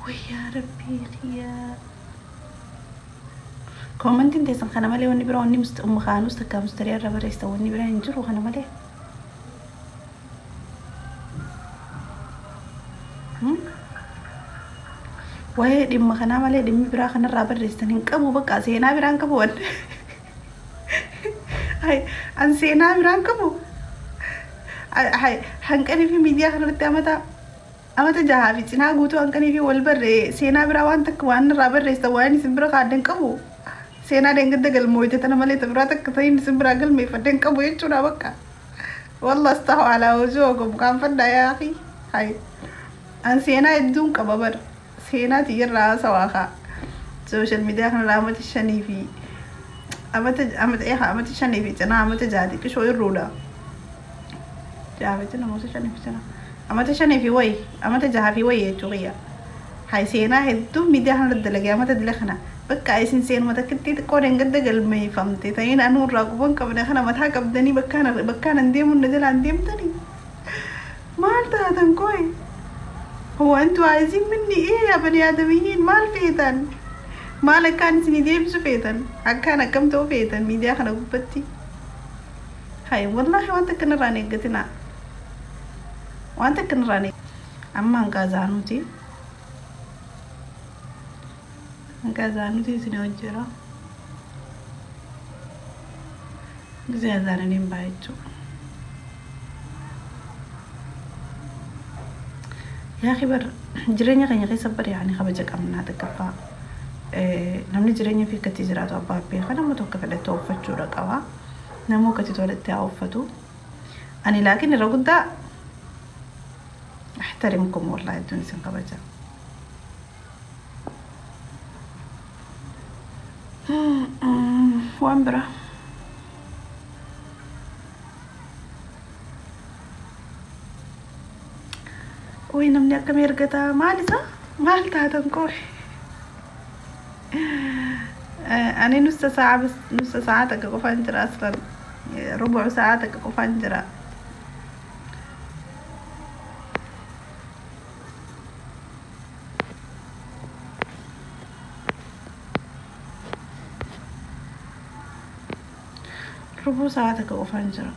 ويا ربي يا كومنتين تيسن خنا مالي وني برا وني ام خانوس تكا مستريا ربر يستوني برا ينجر وخنا مالي وهي دم خنا مالي دم برا خنا ربر يستنين كمو بقى سينا بران كمون هاي أن سينا بران كمو هاي هنكني في ميديا خنا بتامتا أمتا جاها في تنا قوتو هنكني في والبر سينا برا وانتك وان ربر يستواني سنبرا قادن كمو سينا دنگد دغل مويته تنا مالي تبراتك كثين سنبرا قل مي فدن كمو يچونا بقى والله استحوا على وجوهكم كان فدا يا أخي هاي أن سينا يدون كبابر سينا تيرا سواخا سوشيال ميديا خنا رامت الشني في أمت الشني في تنا أمت جادي كشو يرودا جابتنا موسى الشني في تنا أمت الشني في وي أمت جها في وي تغيا هاي سينا يدون ميديا خنا الدلقة أمت دلخنا بكا أيسين سين متكتي تقولين قد قلبي فهمتي تاين أنو راقبون كبنا خنا متها كبدني بكان نديم ونزل عنديم تاني ما هذا كوي هو أنتوا عايزين مني إيه يا بني آدميين ما الفيتن ما لك كان سني ديب سفيتن أكان كم تو فيتن ميديا خنا قبتي هاي والله وانت كن راني قتنا وانت كن راني أما انقازانوتي انقازانوتي سني وجرا زيادة بايتو يا أخي بر جريني غني غي صبر يعني خبجك أمنا تكفى نمني جريني في كتجرات أبابي خنا متوقف على توفت شورا كوا نمو كتتولد تعوفتو أنا لكن الرجل ده أحترمكم والله الدنيا سنقبجة وامبرا وين من الكاميرا قطع مالسا مالتا تنكوي أنا نص ساعة بس نص ساعة تقف أنجرا أصلا ربع ساعة تقف أنجرا ربع ساعة تقف أنجرا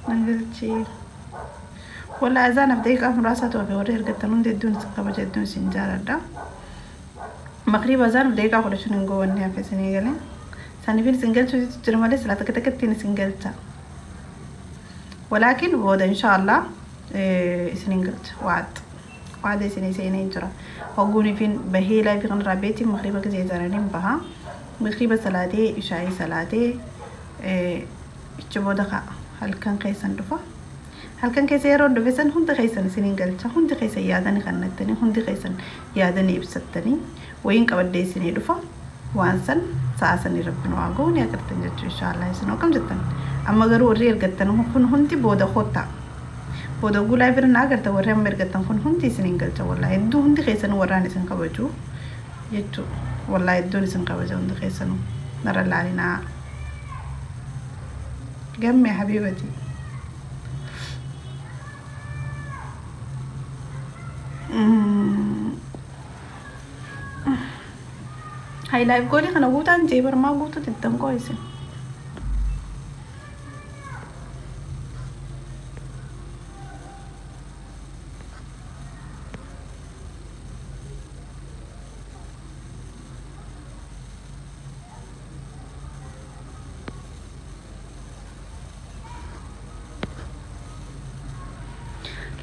نقلتي ولا أذان بديك أمر راسته في وريه القطنون دي دون سقبة جدون سنجارة دا مغرب أذان بديك أخذ شنو نقول إنها في سنغالي سنفيل سنغالتو تجرمالي سلا تكتين سنغالتا ولكن بودا إن شاء الله سنغالت وعد سنين جرا وقوني فين بهيلا في غن رابيتي مغربك زي زارنين بها مغرب صلاتي إشاعي صلاتي إتشبو دقا هل كان قيسان دفا هل كان كيسان يرون دفسان هند قيسان سنغالتا هند قيسان يادني غنتني هند قيسان يادني إبستني وين كبد دي سنين دفا وانسان ساسني ربنا واقوني أكرتن جتو إن شاء الله يسنو كم جتن أما غرو ريال قتن هندي بودا خوتا بودا قولا يفرن أغرتا ورهم مرقتن هندي سنغالتا والله يدو هندي قيسان وراني سنقبجو يجو والله يدوني سنقبجو هندي قيسانو نرى اللالينا قمي حبيبتي هاي لايف قولي خنا قوتا نجيبر ما قوتا تدام كويسة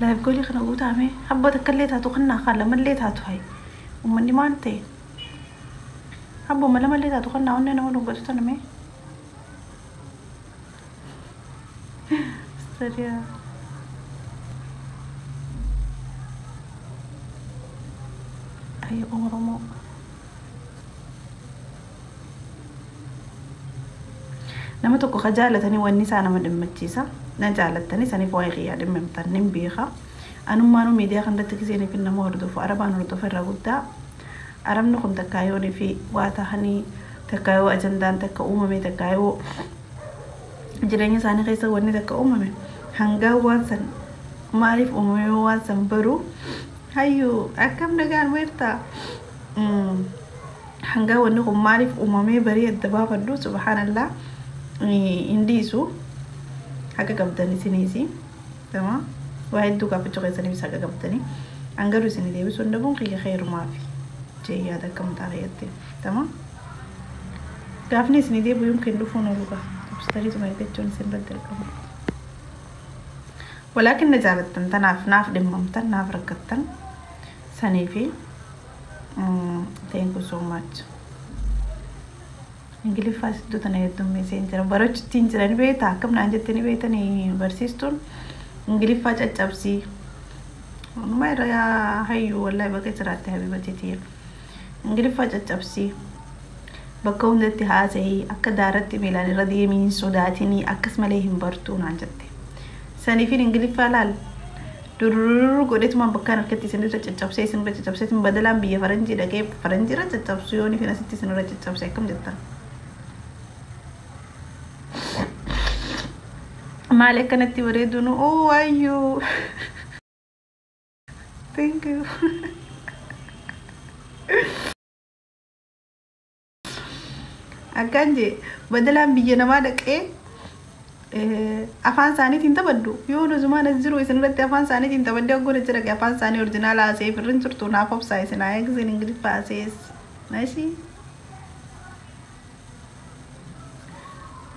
لا بقولي خنا قوتا عمي حبة تكليتها تخنا خلا مليتها هاي ومني ما انتي حبة ملا مليتها تخنا وننا ونقول تنمي سريع أي أمرمو nama tokko ka jaalatanii wanni isaa nama dhimmachiisa na jaalatanii saniif waa'ee qiyyaa dhimmamtan nin beeka anummaanu miidiyaa kanatti giseenii fi nama hordofu arabaan hordofu irraa guddaa arabni kun takkaayoonii fi waa tahanii takkaayoo ajandaan takka uumame takkaayoo jireenya isaanii keessa wanni takka uumame hangaa waan san maaliif uumame waan san baruu hayyuu akkam nagaan weertaa hangaa wanni kun maaliif uumame barii adda baafadhu subhaanallah indiisu haga qabdanii siniisi tama waa hedduu gaafachuu keessaniif haga qabdanii hangaruu isinii deebisuun dhabuun kiyya khayrumaaf jee yaada akkam taa'eetti tama gaafni isinii deebi'u yookiin dhufuun ooluudha tubstarii tuma eeggachuun isin irratti argamu walaakin na jaalattan tanaaf naaf dhimmamtan naaf rakkattan sanii fi thank you so much ingiliffaa sidduu tana heddummeessee hin jira barachuutiin jiran beektaa akkam naan jettanii beektanii barsiistuun ingiliffaa caccabsii walumaa irra hayyuu wallahi bakka jiraatti habibateetiif ingiliffaa caccabsii bakka hundatti haasa'ii akka daaratti miilaan irra deemiin sodaatinii akkas malee hin bartuu naan jette saniifin ingiliffaa laal durururu godhetumaan bakkaan harkatti isinirra caccabsee isinirra caccabsee isin badalaan biyya faranjii dhaqee faranjiirra caccabsu yoonii fi asitti isinirra caccabsee akkam jettan maal akkanatti bareeduun oo ayyuu thank you akkan jee badalaan biyya namaa dhaqee afaan isaaniitiin taphadhu yoo nuzumaan as jiru isinirratti afaan isaaniitiin taphadde oggoon jira afaan isaanii orjinaala haasee firrin turtuu naaf obsaa isin haa eegisiin ingiliffaa haasees naashii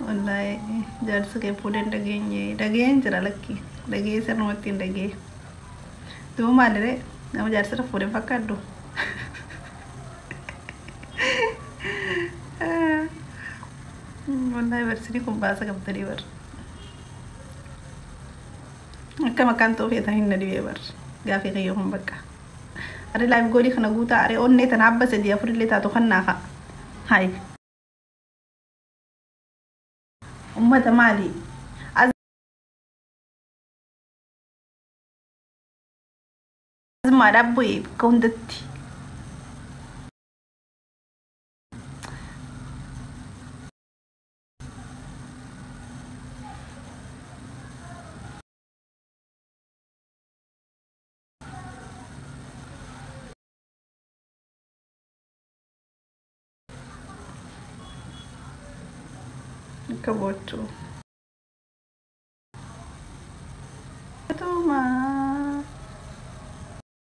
wallahi jaarsa kee fuudheen dhageen jira lakki dhagee sirnumatti hin dhagee duuba maaliree nama jaarsira fuudheen fakkaaddu wallahi barsiinii kun baasa qabdanii bar akka makaan ta'uu feetan hin dhibee bar gaafii kayyoo kun bakka are laayif goolii kana guutaa are onnee tan abba sadii afurillee taatu kan naafa hayi ummata maali azmaa dhaabbu'ee bakka hundatti Acabou tudo.